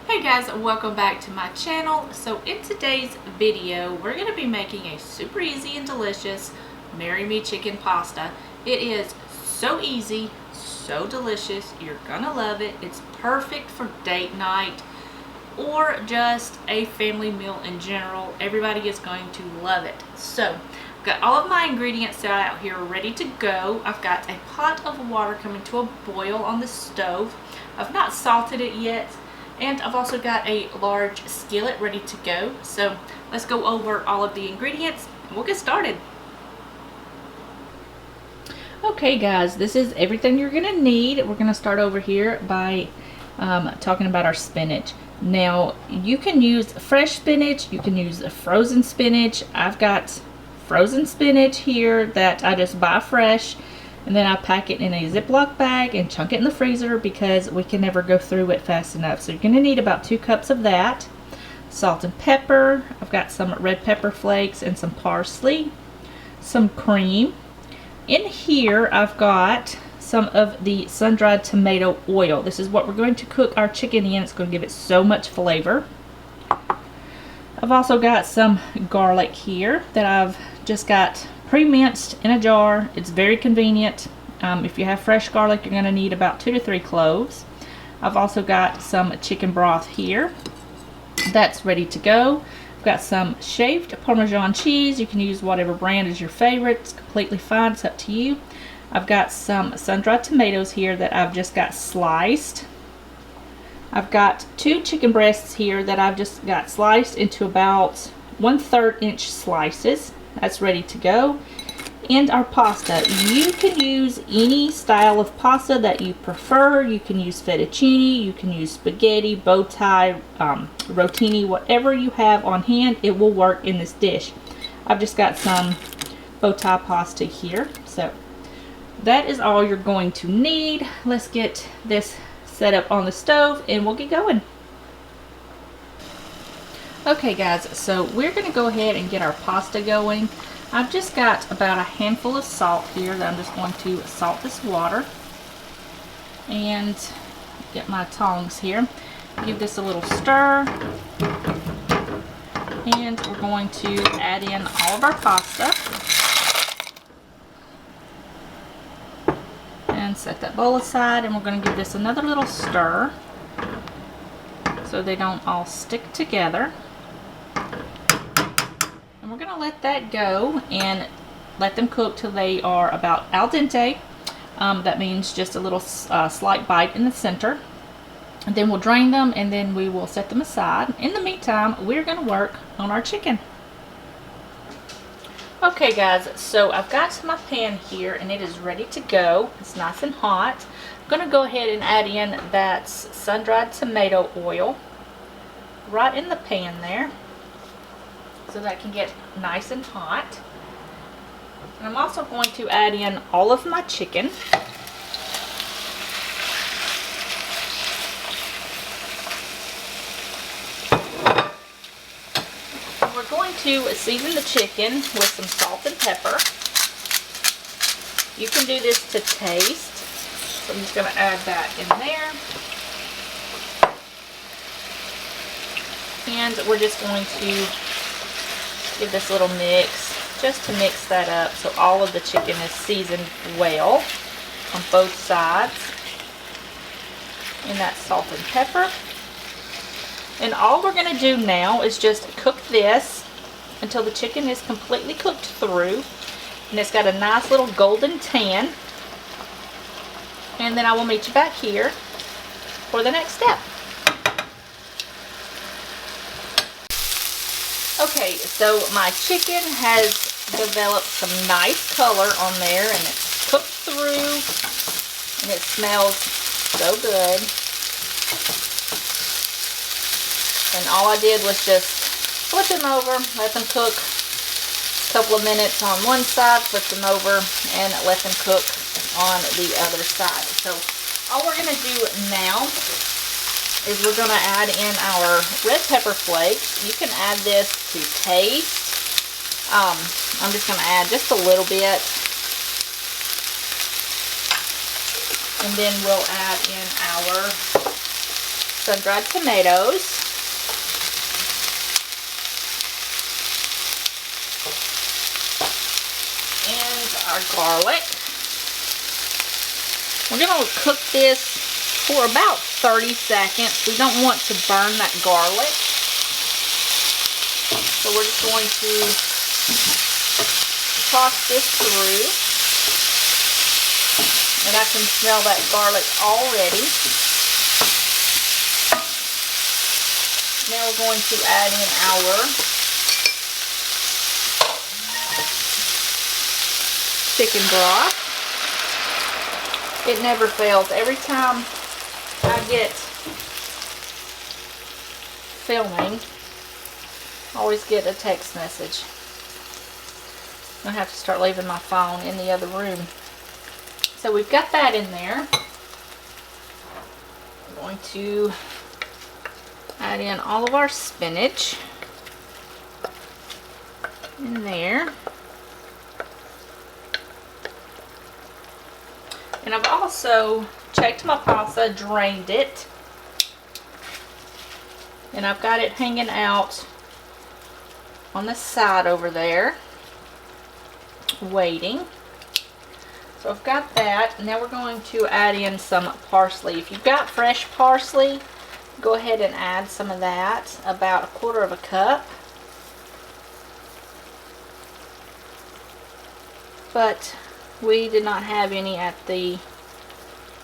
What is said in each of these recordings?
Hey guys, welcome back to my channel. So in today's video, we're going to be making a super easy and delicious Marry Me chicken pasta. It is so easy, so delicious. You're going to love it. It's perfect for date night or just a family meal in general. Everybody is going to love it. So I've got all of my ingredients set out here ready to go. I've got a pot of water coming to a boil on the stove. I've not salted it yet. And I've also got a large skillet ready to go. So let's go over all of the ingredients and we'll get started. Okay guys, this is everything you're going to need. We're going to start over here by talking about our spinach. Now you can use fresh spinach, you can use frozen spinach. I've got frozen spinach here that I just buy fresh. And then I pack it in a Ziploc bag and chunk it in the freezer because we can never go through it fast enough. So you're going to need about 2 cups of that. Salt and pepper. I've got some red pepper flakes and some parsley. Some cream. In here I've got some of the sun-dried tomato oil. This is what we're going to cook our chicken in. It's going to give it so much flavor. I've also got some garlic here that I've just got pre-minced in a jar. It's very convenient. If you have fresh garlic, you're going to need about 2 to 3 cloves. I've also got some chicken broth here. That's ready to go. I've got some shaved Parmesan cheese. You can use whatever brand is your favorite. It's completely fine. It's up to you. I've got some sun-dried tomatoes here that I've just got sliced. I've got 2 chicken breasts here that I've just got sliced into about 1/3 inch slices. That's ready to go. And our pasta. You can use any style of pasta that you prefer. You can use fettuccine, you can use spaghetti, bow tie, rotini, whatever you have on hand, it will work in this dish. I've just got some bow tie pasta here. So that is all you're going to need. Let's get this set up on the stove and we'll get going. Okay guys, so we're going to go ahead and get our pasta going. I've just got about a handful of salt here that I'm just going to salt this water. And get my tongs here. Give this a little stir. And we're going to add in all of our pasta. And set that bowl aside, and we're going to give this another little stir so they don't all stick together. And we're going to let that go and let them cook till they are about al dente. That means just a little slight bite in the center. And then we'll drain them and then we will set them aside. In the meantime, we're going to work on our chicken. Okay guys, so I've got my pan here and it is ready to go. It's nice and hot. I'm going to go ahead and add in that sun-dried tomato oil right in the pan there so that can get nice and hot. And I'm also going to add in all of my chicken. We're going to season the chicken with some salt and pepper. You can do this to taste. So I'm just going to add that in there. And we're just going to give this a little mix just to mix that up so all of the chicken is seasoned well on both sides in that salt and pepper. And all we're going to do now is just cook this until the chicken is completely cooked through. And it's got a nice little golden tan. And then I will meet you back here for the next step. Okay, so my chicken has developed some nice color on there and it's cooked through and it smells so good. And all I did was just flip them over, let them cook a couple of minutes on one side, flip them over, and let them cook on the other side. So all we're going to do now is we're going to add in our red pepper flakes. You can add this to taste. I'm just going to add just a little bit. And then we'll add in our sun-dried tomatoes. And our garlic. We're going to cook this for about 30 seconds. We don't want to burn that garlic. So we're just going to toss this through. And I can smell that garlic already. Now we're going to add in our chicken broth. It never fails. Every time I get filming, I always get a text message. I'm going to have to start leaving my phone in the other room. So we've got that in there. I'm going to add in all of our spinach in there. And I've also checked my pasta, drained it, and I've got it hanging out on the side over there, waiting. So I've got that. Now we're going to add in some parsley. If you've got fresh parsley, go ahead and add some of that, about 1/4 cup. But we did not have any at the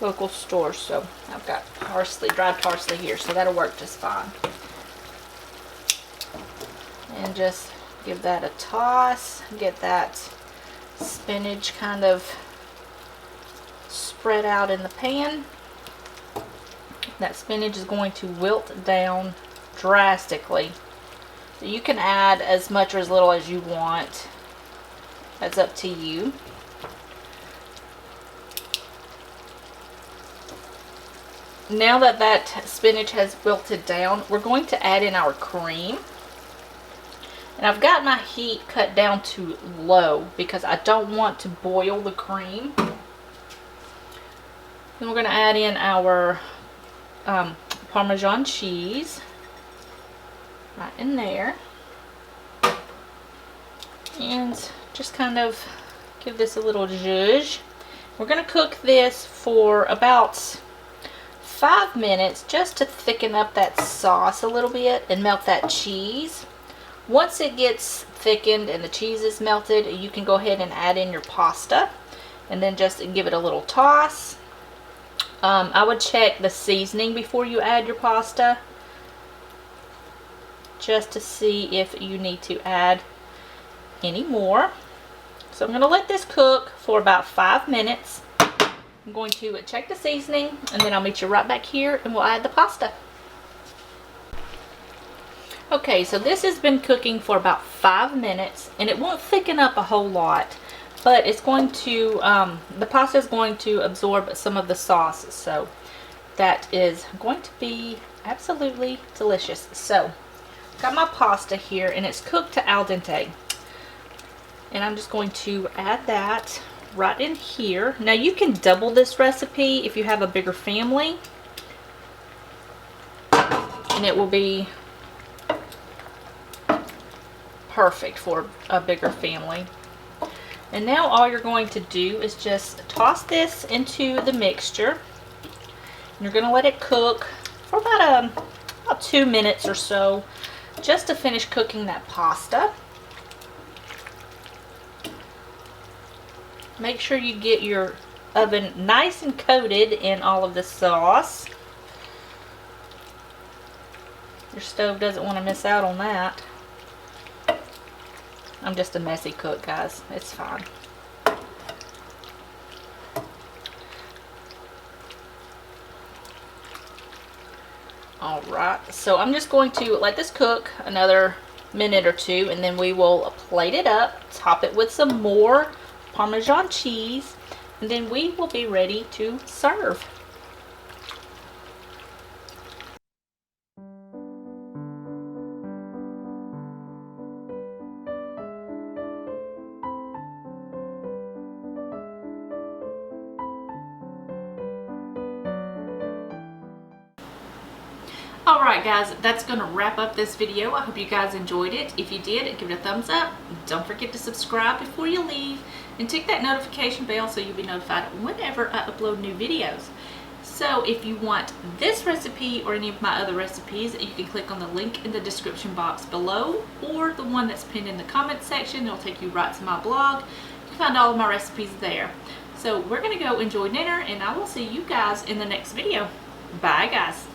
local store, so I've got parsley, dried parsley here, so that'll work just fine. And just give that a toss, get that spinach kind of spread out in the pan. That spinach is going to wilt down drastically. So you can add as much or as little as you want. That's up to you. Now that that spinach has wilted down, we're going to add in our cream. And I've got my heat cut down to low because I don't want to boil the cream. Then we're going to add in our Parmesan cheese right in there. And just kind of give this a little zhuzh. We're going to cook this for about 5 minutes just to thicken up that sauce a little bit and melt that cheese. Once it gets thickened and the cheese is melted, you can go ahead and add in your pasta and then just give it a little toss. I would check the seasoning before you add your pasta just to see if you need to add any more. So I'm going to let this cook for about 5 minutes. I'm going to check the seasoning and then I'll meet you right back here and we'll add the pasta. Okay, so this has been cooking for about 5 minutes and it won't thicken up a whole lot, but it's going to, the pasta is going to absorb some of the sauce, so that is going to be absolutely delicious. So, got my pasta here and it's cooked to al dente. And I'm just going to add that right in here. Now you can double this recipe if you have a bigger family, and it will be perfect for a bigger family. And now all you're going to do is just toss this into the mixture. And you're going to let it cook for about 2 minutes or so, just to finish cooking that pasta. Make sure you get your oven nice and coated in all of the sauce. Your stove doesn't want to miss out on that. I'm just a messy cook, guys. It's fine. Alright, so I'm just going to let this cook another minute or two, and then we will plate it up, top it with some more Parmesan cheese, and then we will be ready to serve. Alright guys, that's going to wrap up this video. I hope you guys enjoyed it. If you did, give it a thumbs up. Don't forget to subscribe before you leave and tick that notification bell so you'll be notified whenever I upload new videos. So if you want this recipe or any of my other recipes, you can click on the link in the description box below or the one that's pinned in the comments section. It'll take you right to my blog. You can find all of my recipes there. So we're going to go enjoy dinner and I will see you guys in the next video. Bye guys.